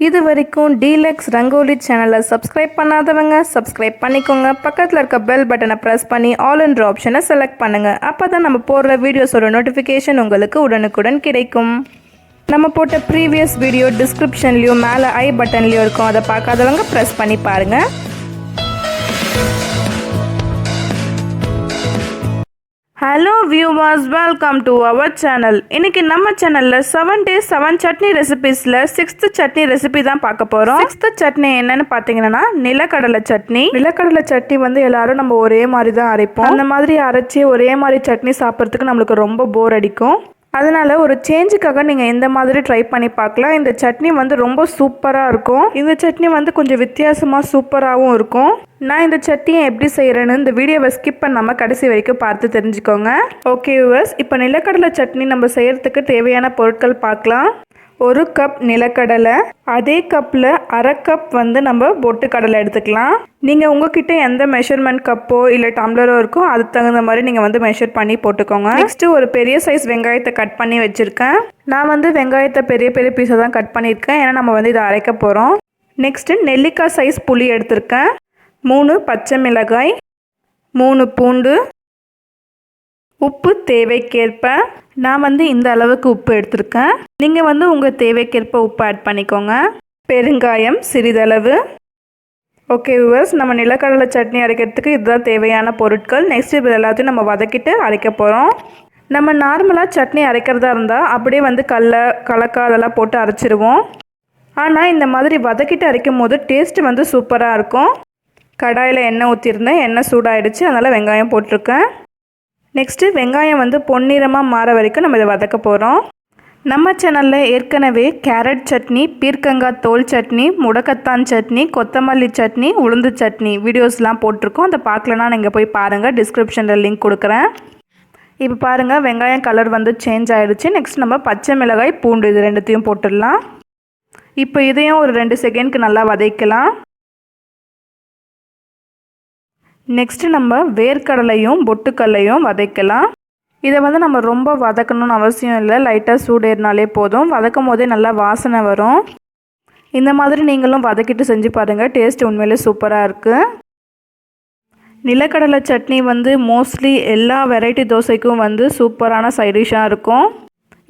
இது வரைக்கும் DELUXE ரங்கோலி சேனலை சப்ஸ்கிரைப் பண்ணாதவங்க சப்ஸ்கிரைப் பண்ணிக்கோங்க. பக்கத்தில் இருக்க பெல் பட்டனை ப்ரெஸ் பண்ணி ஆல் என்ற ஆப்ஷனை செலக்ட் பண்ணுங்கள். அப்போ தான் நம்ம போடுற வீடியோஸோட நோட்டிஃபிகேஷன் உங்களுக்கு உடனுக்குடன் கிடைக்கும். நம்ம போட்ட ப்ரீவியஸ் வீடியோ டிஸ்கிரிப்ஷன்லேயும் மேலே ஐ பட்டன்லேயும் இருக்கும். அதை பார்க்காதவங்க ப்ரெஸ் பண்ணி பாருங்கள். Hello viewers, welcome to our channel. இன்றைக்கி நம்ம சேனலில் 7 days 7 சட்னி ரெசிபீஸில் 6th சட்னி ரெசிபி தான் பார்க்க போகிறோம். 6th சட்னி என்னென்னு பார்த்தீங்கன்னா நிலக்கடலை சட்னி. நிலக்கடலை சட்னி வந்து எல்லாரும் நம்ம ஒரே மாதிரி தான் அரைப்போம். அந்த மாதிரி அரைச்சி ஒரே மாதிரி சட்னி சாப்பிட்றதுக்கு நம்மளுக்கு ரொம்ப போர் அடிக்கும். அதனால் ஒரு சேஞ்சுக்காக நீங்கள் இந்த மாதிரி ட்ரை பண்ணி பார்க்கலாம். இந்த சட்னி வந்து ரொம்ப சூப்பராக இருக்கும். இந்த சட்னி வந்து கொஞ்சம் வித்தியாசமாக சூப்பராகவும் இருக்கும். நான் இந்த சட்னியை எப்படி செய்கிறேன்னு இந்த வீடியோவை ஸ்கிப் பண்ணாமல் கடைசி வரைக்கும் பார்த்து தெரிஞ்சுக்கோங்க. ஓகே வியூவர்ஸ், இப்போ நிலக்கடலை சட்னி நம்ம செய்கிறதுக்கு தேவையான பொருட்கள் பார்க்கலாம். 1 கப் நிலக்கடலை, அதே கப்பில் அரை கப் வந்து நம்ம பொட்டுக்கடலை எடுத்துக்கலாம். நீங்கள் உங்ககிட்ட எந்த மெஷர்மெண்ட் கப்போ இல்லை டம்ளரோ இருக்கோ அதுக்கு தகுந்த மாதிரி நீங்கள் வந்து மெஷர் பண்ணி போட்டுக்கோங்க. நெக்ஸ்ட்டு ஒரு பெரிய சைஸ் வெங்காயத்தை கட் பண்ணி வச்சுருக்கேன். நான் வந்து வெங்காயத்தை பெரிய பெரிய பீஸாக தான் கட் பண்ணியிருக்கேன், ஏன்னா நம்ம வந்து இதை அரைக்க போகிறோம். நெக்ஸ்ட்டு நெல்லிக்காய் சைஸ் புளி எடுத்திருக்கேன். 3 பச்சை மிளகாய், 3 பூண்டு, உப்பு தேவைக்கேற்ப. நான் வந்து இந்த அளவுக்கு உப்பு எடுத்திருக்கேன். நீங்கள் வந்து உங்கள் தேவைக்கேற்ப உப்பு ஆட் பண்ணிக்கோங்க. பெருங்காயம் சிறிதளவு. ஓகே வியூவர்ஸ், நம்ம நிலக்கடலை சட்னி அரைக்கிறதுக்கு இதுதான் தேவையான பொருட்கள். நெக்ஸ்ட் இது எல்லாத்தையும் நம்ம வதக்கிட்டு அரைக்க போகிறோம். நம்ம நார்மலாக சட்னி அரைக்கிறதா இருந்தால் அப்படியே வந்து கலக்கா அதெல்லாம் போட்டு அரைச்சிருவோம். ஆனால் இந்த மாதிரி வதக்கிட்டு அரைக்கும் போது டேஸ்ட்டு வந்து சூப்பராக இருக்கும். கடாயில் எண்ணெய் ஊற்றிருந்தேன், எண்ணெய் சூடாகிடுச்சு, அதனால் வெங்காயம் போட்டிருக்கேன். நெக்ஸ்ட்டு வெங்காயம் வந்து பொன்னிறமாக மாற வரைக்கும் நம்ம இதை வதக்க போகிறோம். நம்ம சேனலில் ஏற்கனவே கேரட் சட்னி, பீர்க்கங்காய் தோல் சட்னி, முடக்கத்தான் சட்னி, கொத்தமல்லி சட்னி, உளுந்து சட்னி வீடியோஸ்லாம் போட்டிருக்கோம். அதை பார்க்கலன்னா நீங்கள் போய் பாருங்கள், டிஸ்கிரிப்ஷனில் லிங்க் கொடுக்குறேன். இப்போ பாருங்கள், வெங்காயம் கலர் வந்து சேஞ்ச் ஆகிடுச்சு. நெக்ஸ்ட் நம்ம பச்சை மிளகாய், பூண்டு இது ரெண்டுத்தையும் போட்டுடலாம். இப்போ இதையும் ஒரு 2 செகண்ட்க்கு நல்லா வதக்கலாம். நெக்ஸ்ட்டு நம்ம வேர்க்கடலையும் பொட்டுக்கல்லையும் வதக்கலாம். இதை வந்து நம்ம ரொம்ப வதக்கணும்னு அவசியம் இல்லை, லைட்டாக சூடேறினாலே போதும். வதக்கும் போதே நல்லா வாசனை வரும். இந்த மாதிரி நீங்களும் வதக்கிட்டு செஞ்சு பாருங்கள், டேஸ்ட் உண்மையிலே சூப்பராக இருக்குது. நிலக்கடலை சட்னி வந்து மோஸ்ட்லி எல்லா வெரைட்டி தோசைக்கும் வந்து சூப்பரான சைடிஷ்ஷாக இருக்கும்.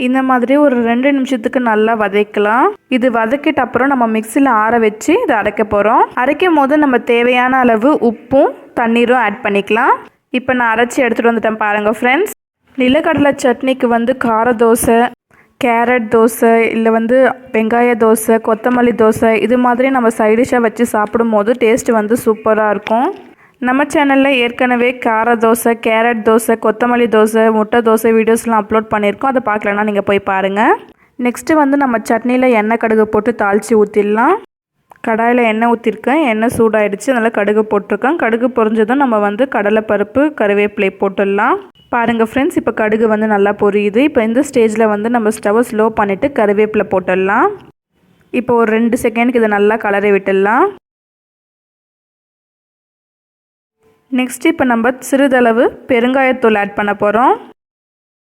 இந்த மாதிரி ஒரு 2 நிமிஷத்துக்கு நல்லா வதக்கலாம். இது வதக்கிட்ட அப்புறம் நம்ம மிக்சியில் ஆற வச்சு இதை அரைக்க போகிறோம். அரைக்கும் போது நம்ம தேவையான அளவு உப்பும் தண்ணீரும் ஆட் பண்ணிக்கலாம். இப்போ நான் அரைச்சி எடுத்துகிட்டு வந்துட்டேன் பாருங்கள் ஃப்ரெண்ட்ஸ். நிலக்கடலை சட்னிக்கு வந்து கார தோசை, கேரட் தோசை, இல்லை வந்து வெங்காய தோசை, கொத்தமல்லி தோசை இது மாதிரி நம்ம சைடிஷாக வச்சு சாப்பிடும்போது டேஸ்ட்டு வந்து சூப்பராக இருக்கும். நம்ம சேனலில் ஏற்கனவே கார தோசை, கேரட் தோசை, கொத்தமல்லி தோசை, முட்டை தோசை வீடியோஸ்லாம் அப்லோட் பண்ணியிருக்கோம். அதை பார்க்கலன்னா நீங்கள் போய் பாருங்கள். நெக்ஸ்ட்டு வந்து நம்ம சட்னியில் எண்ணெய் கடுகு போட்டு தாளித்து ஊற்றிடலாம். கடாயில் எண்ணெய் ஊற்றிருக்கேன், எண்ணெய் சூடாகிடுச்சு, அதனால் கடுகு போட்டிருக்கேன். கடுகு பொரிஞ்சதும் நம்ம வந்து கடலைப்பருப்பு, கருவேப்பிலை போட்டுடலாம். பாருங்கள் ஃப்ரெண்ட்ஸ், இப்போ கடுகு வந்து நல்லா பொரியுது. இப்போ இந்த ஸ்டேஜில் வந்து நம்ம ஸ்டவ்வை ஸ்லோ பண்ணிவிட்டு கருவேப்பிலை போட்டுடலாம். இப்போ ஒரு 2 செகண்டுக்கு இதை நல்லா கலரி விட்டுடலாம். நெக்ஸ்ட் இப்போ நம்ம சிறிதளவு பெருங்காயத்தூள் ஆட் பண்ண போகிறோம்.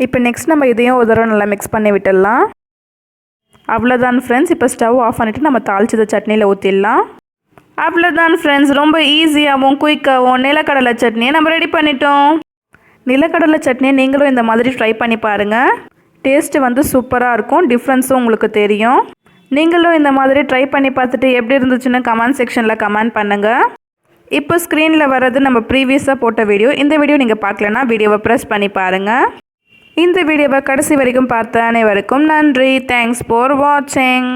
இப்போ நெக்ஸ்ட் நம்ம இதையும் ஒரு தடவை நல்லா மிக்ஸ் பண்ணி விட்டுடலாம். அவ்வளோதான் ஃப்ரெண்ட்ஸ், இப்போ ஸ்டவ் ஆஃப் பண்ணிவிட்டு நம்ம தாளிச்சத சட்னியில் ஊற்றிடலாம். அவ்வளோதான் ஃப்ரெண்ட்ஸ், ரொம்ப ஈஸியாகவும் குயிக்காகவும் நிலக்கடலை சட்னியை நம்ம ரெடி பண்ணிட்டோம். நிலக்கடலை சட்னியை நீங்களும் இந்த மாதிரி ட்ரை பண்ணி பாருங்கள், டேஸ்ட்டு வந்து சூப்பராக இருக்கும். டிஃப்ரென்ஸும் உங்களுக்கு தெரியும். நீங்களும் இந்த மாதிரி ட்ரை பண்ணி பார்த்துட்டு எப்படி இருந்துச்சுன்னு கமெண்ட் செக்ஷனில் கமெண்ட் பண்ணுங்கள். இப்போ ஸ்க்ரீனில் வர்றது நம்ம ப்ரீவியஸாக போட்ட வீடியோ. இந்த வீடியோ நீங்கள் பார்க்கலன்னா வீடியோவை ப்ரெஸ் பண்ணி பாருங்கள். இந்த வீடியோவை கடைசி வரைக்கும் பார்த்த அனைவருக்கும் நன்றி. தேங்க்ஸ் ஃபார் வாட்சிங்.